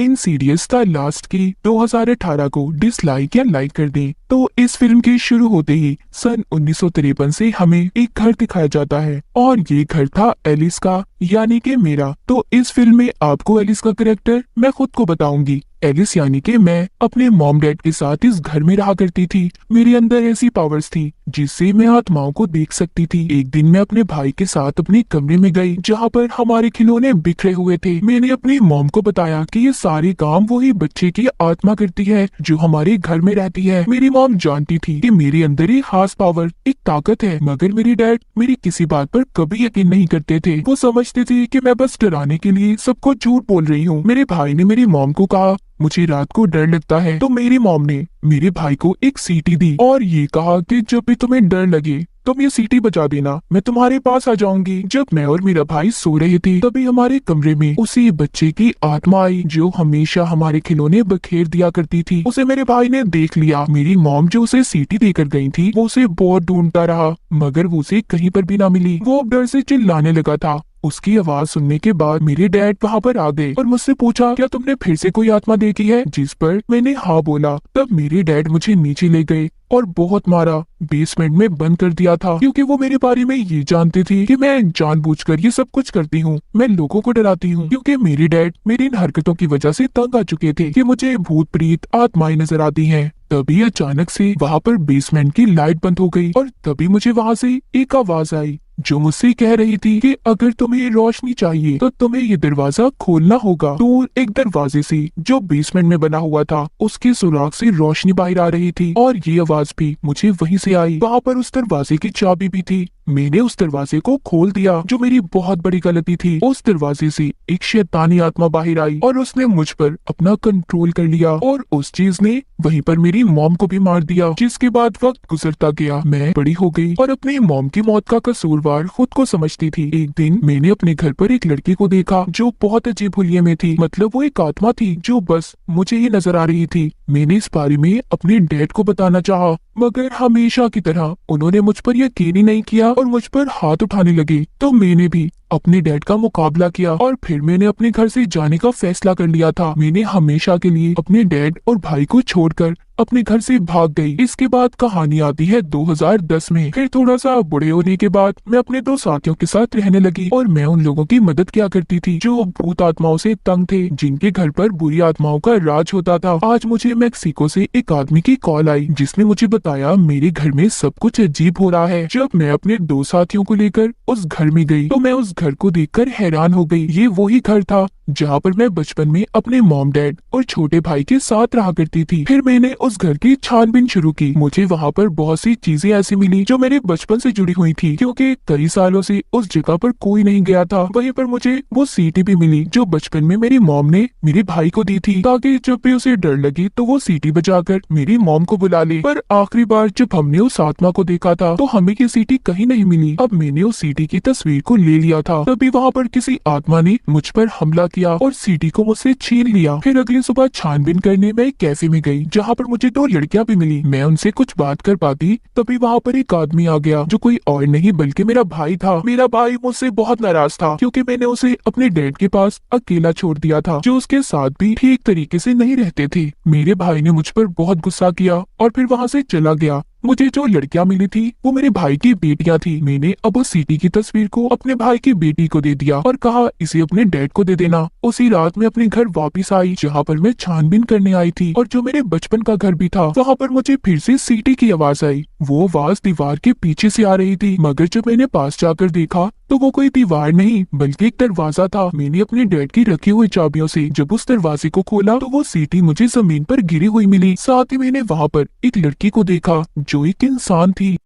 Insidious the last की 2018 को dislike या लाइक कर दें। तो इस फिल्म के शुरू होते ही सन 1953 से हमें एक घर दिखाया जाता है और ये घर था एलिस का, यानी कि मेरा। तो इस फिल्म में आपको एलिस का कैरेक्टर मैं खुद को बताऊंगी। एलिस यानी कि मैं अपने मॉम डैड के साथ इस घर में रहा करती थी। मेरे अंदर ऐसी पावर्स थी जिससे मैं आत्माओं को देख सकती थी। एक दिन मैं अपने भाई के साथ अपने कमरे में गई जहाँ पर हमारे खिलौने बिखरे हुए थे। मैंने अपनी मॉम को बताया कि ये सारे काम वही बच्चे की आत्मा करती है जो हमारे घर में रहती है। मेरी मॉम जानती थी कि मेरे अंदर एक खास पावर, एक ताकत है, मगर मेरी डैड मेरी किसी बात पर कभी यकीन नहीं करते थे। वो समझते थे कि मैं बस डराने के लिए सबको झूठ बोल रही हूँ। मेरे भाई ने मेरी मॉम को कहा मुझे रात को डर लगता है, तो मेरी मॉम ने मेरे भाई को एक सीटी दी और ये कहा कि जब भी तुम्हें डर लगे तुम ये सीटी बजा देना, मैं तुम्हारे पास आ जाऊंगी। जब मैं और मेरा भाई सो रहे थे तभी हमारे कमरे में उसी बच्चे की आत्मा आई जो हमेशा हमारे खिलौने बखेर दिया करती थी। उसे मेरे भाई ने देख लिया। मेरी मॉम जो उसे सीटी देकर गई थी वो उसे बहुत ढूंढता रहा मगर वो उसे कहीं पर भी ना मिली। वो अब डर से चिल्लाने लगा था। उसकी आवाज सुनने के बाद मेरे डैड वहाँ पर आ गए और मुझसे पूछा क्या तुमने फिर से कोई आत्मा देखी है, जिस पर मैंने हाँ बोला। तब मेरे डैड मुझे नीचे ले गए और बहुत मारा, बेसमेंट में बंद कर दिया था क्योंकि वो मेरे बारे में ये जानते थे कि मैं जानबूझकर ये सब कुछ करती हूँ। मैं लोगों को डराती हूँ क्योंकि मेरे डैड मेरी इन हरकतों की वजह से तंग आ चुके थे कि मुझे भूत प्रेत आत्माएं नजर आती हैं। तभी अचानक से वहाँ पर बेसमेंट की लाइट बंद हो गई और तभी मुझे वहाँ से एक आवाज आई जो मुझसे कह रही थी कि अगर तुम्हें रोशनी चाहिए तो तुम्हें ये दरवाजा खोलना होगा। दूर एक दरवाजे से जो बेसमेंट में बना हुआ था उसके सुराख से रोशनी बाहर आ रही थी और ये आवाज भी मुझे वहीं से आई। वहाँ पर उस दरवाजे की चाबी भी थी। मैंने उस दरवाजे को खोल दिया जो मेरी बहुत बड़ी गलती थी। उस दरवाजे से एक शैतानी आत्मा बाहर आई और उसने मुझ पर अपना कंट्रोल कर लिया और उस चीज ने वहीं पर मेरी मॉम को भी मार दिया। जिसके बाद वक्त गुजरता गया, मैं बड़ी हो गई और अपनी मॉम की मौत का कसूरवार खुद को समझती थी। एक दिन मैंने अपने घर पर एक लड़की को देखा जो बहुत अजीब हुलिये में थी। मतलब वो एक आत्मा थी जो बस मुझे ही नजर आ रही थी। मैंने इस बारे में अपने डैड को बताना चाहा मगर हमेशा की तरह उन्होंने मुझ पर यकीन ही नहीं किया और मुझ पर हाथ उठाने लगे। तो मैंने भी अपने डैड का मुकाबला किया और फिर मैंने अपने घर से जाने का फैसला कर लिया था। मैंने हमेशा के लिए अपने डैड और भाई को छोड़कर अपने घर से भाग गई। इसके बाद कहानी आती है 2010 में। फिर थोड़ा सा बड़े होने के बाद मैं अपने दो साथियों के साथ रहने लगी और मैं उन लोगों की मदद किया करती थी जो भूत आत्माओं से तंग थे, जिनके घर पर बुरी आत्माओं का राज होता था। आज मुझे मैक्सिको से एक आदमी की कॉल आई जिसने मुझे बताया मेरे घर में सब कुछ अजीब हो रहा है। जब मैं अपने दो साथियों को लेकर उस घर में गई तो मैं उस घर को देखकर हैरान हो गई। ये वही घर था जहाँ पर मैं बचपन में अपने मॉम डैड और छोटे भाई के साथ रहा करती थी। फिर मैंने उस घर की छानबीन शुरू की। मुझे वहाँ पर बहुत सी चीजें ऐसी मिली जो मेरे बचपन से जुड़ी हुई थी क्योंकि कई सालों से उस जगह पर कोई नहीं गया था। वहीं पर मुझे वो सीटी भी मिली जो बचपन में मेरी मॉम ने मेरे भाई को दी थी ताकि जब भी उसे डर लगे तो वो सीटी बजाकर मेरी मॉम को बुला ले। पर आखिरी बार जब हमने उस आत्मा को देखा था तो हमें ये सीटी कहीं नहीं मिली। अब मैंने उस सीटी की तस्वीर को ले लिया था। तभी वहाँ पर किसी आत्मा ने मुझ पर हमला किया और सीटी को मुझसे छीन लिया। फिर अगली सुबह छानबीन करने मैं एक कैफे में गई जहाँ पर मुझे दो लड़कियां भी मिली। मैं उनसे कुछ बात कर पाती तभी वहाँ पर एक आदमी आ गया जो कोई और नहीं बल्कि मेरा भाई था। मेरा भाई मुझसे बहुत नाराज था क्योंकि मैंने उसे अपने डैड के पास अकेला छोड़ दिया था जो उसके साथ भी ठीक तरीके से नहीं रहते थे। मेरे भाई ने मुझ पर बहुत गुस्सा किया और फिर वहाँ से चला गया। मुझे जो लड़कियां मिली थी वो मेरे भाई की बेटियां थी। मैंने अब उस सीटी की तस्वीर को अपने भाई की बेटी को दे दिया और कहा इसे अपने डैड को दे देना। उसी रात में अपने घर वापस आई जहाँ पर मैं छानबीन करने आई थी और जो मेरे बचपन का घर भी था वहाँ पर मुझे फिर से सीटी की आवाज आई। वो आवाज दीवार के पीछे से आ रही थी मगर जब मैंने पास जाकर देखा तो वो कोई दीवार नहीं बल्कि एक दरवाजा था। मैंने अपने डैड की रखी हुई चाबियों से जब उस दरवाजे को खोला तो वो सीटी मुझे जमीन पर गिरी हुई मिली। साथ ही मैंने वहाँ पर एक लड़की को देखा जो एक इंसान थी।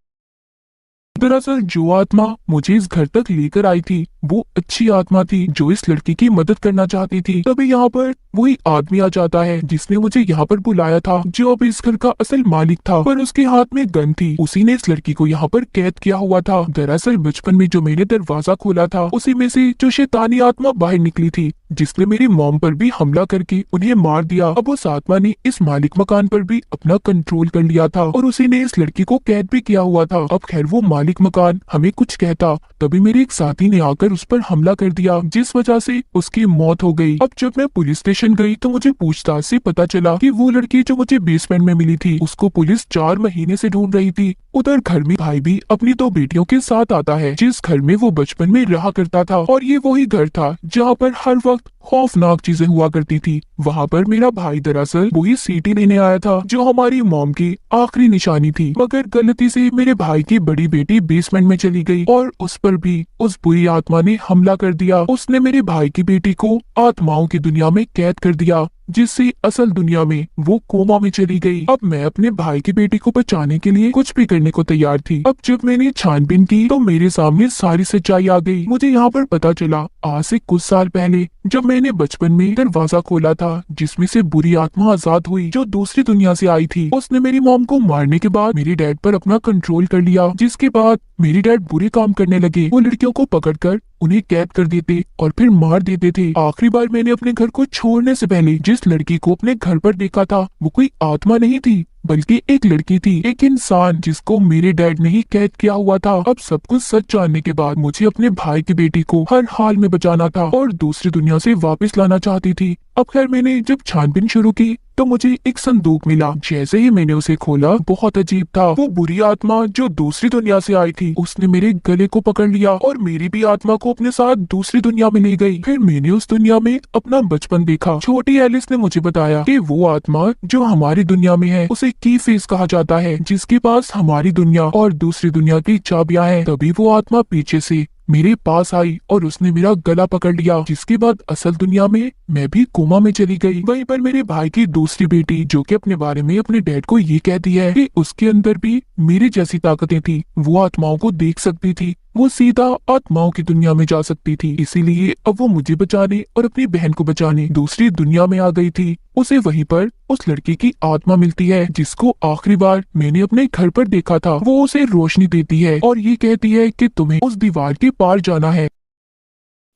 दरअसल जो आत्मा मुझे इस घर तक लेकर आई थी वो अच्छी आत्मा थी जो इस लड़की की मदद करना चाहती थी। तभी यहाँ पर वही आदमी आ जाता है जिसने मुझे यहाँ पर बुलाया था जो अब इस घर का असल मालिक था, पर उसके हाथ में गन थी। उसी ने इस लड़की को यहाँ पर कैद किया हुआ था। दरअसल बचपन में जो मैंने दरवाजा खोला था उसी में से जो शैतानी आत्मा बाहर निकली थी जिसने मेरी मॉम पर भी हमला करके उन्हें मार दिया। अब उस आत्मा ने इस मालिक मकान पर भी अपना कंट्रोल कर लिया था और उसी ने इस लड़की को कैद भी किया हुआ था। अब खैर वो मालिक मकान हमें कुछ कहता, तभी मेरे एक साथी ने आकर उस पर हमला कर दिया, जिस वजह से उसकी मौत हो गई। अब जब मैं पुलिस स्टेशन गई तो मुझे पूछताछ से पता चला कि वो लड़की जो मुझे बेसमेंट में मिली थी, उसको पुलिस 4 महीने से ढूंढ रही थी। उधर घर में भाई भी अपनी 2 बेटियों के साथ आता है, जिस घर में वो बचपन में रहा करता था, और ये वही घर था जहाँ पर हर वक्त खौफनाक चीजें हुआ करती थी। वहाँ पर मेरा भाई दरअसल वही सीटी लेने आया था जो हमारी मॉम की आखिरी निशानी थी, मगर गलती से मेरे भाई की बड़ी बेटी बेसमेंट में चली गई और उस पर भी उस बुरी आत्मा ने हमला कर दिया। उसने मेरे भाई की बेटी को आत्माओं की दुनिया में कैद कर दिया, जिससे असल दुनिया में वो कोमा में चली गई। अब मैं अपने भाई की बेटी को बचाने के लिए कुछ भी करने को तैयार थी। अब जब मैंने छानबीन की तो मेरे सामने सारी सच्चाई आ गई। मुझे यहाँ पर पता चला आज से कुछ साल पहले जब मैंने बचपन में दरवाजा खोला था, जिसमें से बुरी आत्मा आजाद हुई जो दूसरी दुनिया से आई थी। उसने मेरी मॉम को मारने के बाद मेरे डैड पर अपना कंट्रोल कर लिया, जिसके बाद मेरे डैड बुरे काम करने लगे। वो लड़कियों को पकड़कर उन्हें कैद कर देते और फिर मार देते थे। आखिरी बार मैंने अपने घर को छोड़ने से पहले जिस लड़की को अपने घर पर देखा था, वो कोई आत्मा नहीं थी बल्कि एक लड़की थी, एक इंसान जिसको मेरे डैड ने ही कैद किया हुआ था। अब सब कुछ सच जानने के बाद मुझे अपने भाई की बेटी को हर हाल में बचाना था और दूसरी दुनिया से वापस लाना चाहती थी। अब खैर मैंने जब छानबीन शुरू की तो मुझे एक संदूक मिला। जैसे ही मैंने उसे खोला, बहुत अजीब था। वो बुरी आत्मा जो दूसरी दुनिया से आई थी, उसने मेरे गले को पकड़ लिया और मेरी भी आत्मा को अपने साथ दूसरी दुनिया में ले गई। फिर मैंने उस दुनिया में अपना बचपन देखा। छोटी एलिस ने मुझे बताया कि वो आत्मा जो हमारी दुनिया में है उसे की फेस कहा जाता है, जिसके पास हमारी दुनिया और दूसरी दुनिया की चाबियां हैं। तभी वो आत्मा पीछे से मेरे पास आई और उसने मेरा गला पकड़ लिया, जिसके बाद असल दुनिया में मैं भी कोमा में चली गई। वहीं पर मेरे भाई की दूसरी बेटी जो कि अपने बारे में अपने डैड को ये कहती है कि उसके अंदर भी मेरी जैसी ताकतें थी, वो आत्माओं को देख सकती थी, वो सीधा आत्माओं की दुनिया में जा सकती थी। इसीलिए अब वो मुझे बचाने और अपनी बहन को बचाने दूसरी दुनिया में आ गई थी। उसे वहीं पर उस लड़की की आत्मा मिलती है जिसको आखिरी बार मैंने अपने घर पर देखा था। वो उसे रोशनी देती है और ये कहती है कि तुम्हें उस दीवार के पार जाना है।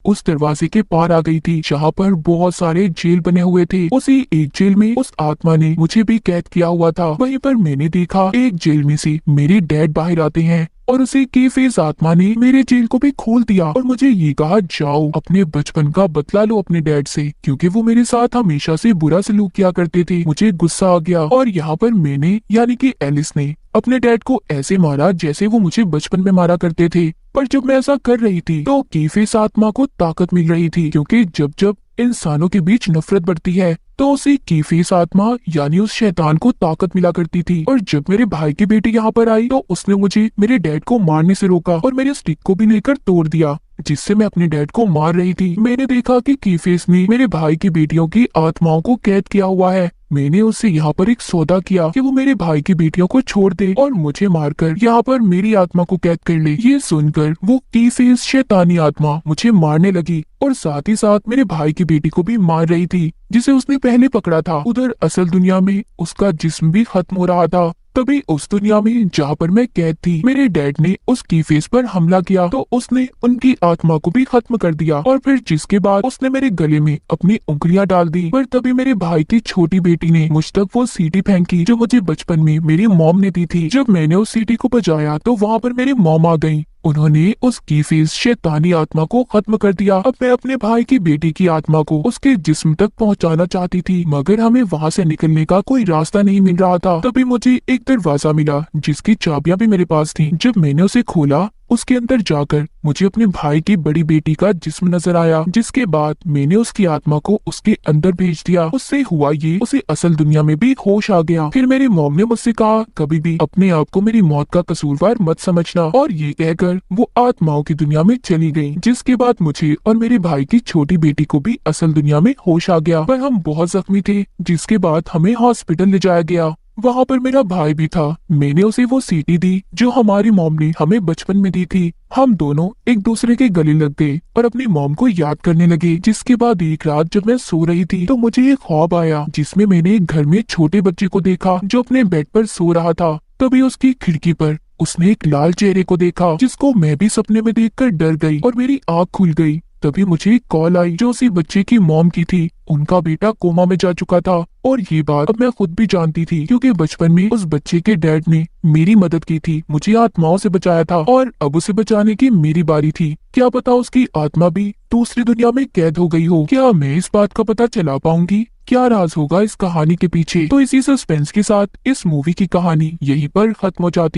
उस दरवाजे के पार आ गई थी जहाँ पर बहुत सारे जेल बने हुए थे। उसी एक जेल में उस आत्मा ने मुझे भी कैद किया हुआ था। वहीं पर मैंने देखा एक जेल में से मेरे डैड बाहर आते हैं और उसी की फेस आत्मा ने मेरे जेल को भी खोल दिया और मुझे ये कहा, जाओ अपने बचपन का बदला लो अपने डैड से, क्योंकि वो मेरे साथ हमेशा से बुरा सलूक किया करते थे। मुझे गुस्सा आ गया और यहाँ पर मैंने यानी कि एलिस ने अपने डैड को ऐसे मारा जैसे वो मुझे बचपन में मारा करते थे। पर जब मैं ऐसा कर रही थी तो कीफेस आत्मा को ताकत मिल रही थी, क्योंकि जब जब इंसानों के बीच नफरत बढ़ती है तो उसी कीफेस आत्मा यानी उस शैतान को ताकत मिला करती थी। और जब मेरे भाई की बेटी यहाँ पर आई तो उसने मुझे मेरे डैड को मारने से रोका और मेरे स्टिक को भी लेकर तोड़ दिया, जिससे मैं अपने डैड को मार रही थी। मैंने देखा कि कीफेस ने मेरे भाई की बेटियों की आत्माओं को कैद किया हुआ है। मैंने उससे यहाँ पर एक सौदा किया कि वो मेरे भाई की बेटियों को छोड़ दे और मुझे मारकर यहाँ पर मेरी आत्मा को कैद कर ले। ये सुनकर वो कीफेस शैतानी आत्मा मुझे मारने लगी और साथ ही साथ मेरे भाई की बेटी को भी मार रही थी, जिसे उसने पहले पकड़ा था। उधर असल दुनिया में उसका जिस्म भी खत्म हो रहा था। तभी उस दुनिया में जहाँ पर मैं कैद थी, मेरे डैड ने उस कीफेस पर हमला किया तो उसने उनकी आत्मा को भी खत्म कर दिया और फिर जिसके बाद उसने मेरे गले में अपनी उंगलियां डाल दी। पर तभी मेरे भाई की छोटी बेटी ने मुझ तक वो सीटी फेंकी जो मुझे बचपन में मेरी मॉम ने दी थी। जब मैंने उस सीटी को बजाया तो वहाँ पर मेरी मॉम आ गई। उन्होंने उस कीफेस शैतानी आत्मा को खत्म कर दिया। अब मैं अपने भाई की बेटी की आत्मा को उसके जिस्म तक पहुंचाना चाहती थी, मगर हमें वहां से निकलने का कोई रास्ता नहीं मिल रहा था। तभी मुझे एक दरवाजा मिला जिसकी चाबियां भी मेरे पास थी। जब मैंने उसे खोला, उसके अंदर जाकर मुझे अपने भाई की बड़ी बेटी का जिस्म नजर आया, जिसके बाद मैंने उसकी आत्मा को उसके अंदर भेज दिया। उससे हुआ ये, उसे असल दुनिया में भी होश आ गया। फिर मेरी मॉम ने मुझसे कहा, कभी भी अपने आप को मेरी मौत का कसूरवार मत समझना, और ये कहकर वो आत्माओं की दुनिया में चली गई। जिसके बाद मुझे और मेरे भाई की छोटी बेटी को भी असल दुनिया में होश आ गया, पर हम बहुत जख्मी थे, जिसके बाद हमें हॉस्पिटल ले जाया गया। वहाँ पर मेरा भाई भी था। मैंने उसे वो सीटी दी जो हमारी मॉम ने हमें बचपन में दी थी। हम दोनों एक दूसरे के गले लग गए और अपनी मॉम को याद करने लगे। जिसके बाद एक रात जब मैं सो रही थी तो मुझे एक ख्वाब आया जिसमें मैंने एक घर में छोटे बच्चे को देखा जो अपने बेड पर सो रहा था। तभी उसकी खिड़की पर उसने एक लाल चेहरे को देखा, जिसको मैं भी सपने में देखकर डर गई और मेरी आँख खुल गई। तभी मुझे एक कॉल आई जो उसी बच्चे की मॉम की थी। उनका बेटा कोमा में जा चुका था और ये बात अब मैं खुद भी जानती थी क्योंकि बचपन में उस बच्चे के डैड ने मेरी मदद की थी, मुझे आत्माओं से बचाया था और अब उसे बचाने की मेरी बारी थी। क्या पता उसकी आत्मा भी दूसरी दुनिया में कैद हो गई हो। क्या मैं इस बात का पता चला पाऊंगी? क्या राज होगा इस कहानी के पीछे? तो इसी सस्पेंस के साथ इस मूवी की कहानी यहीं पर खत्म हो जाती है।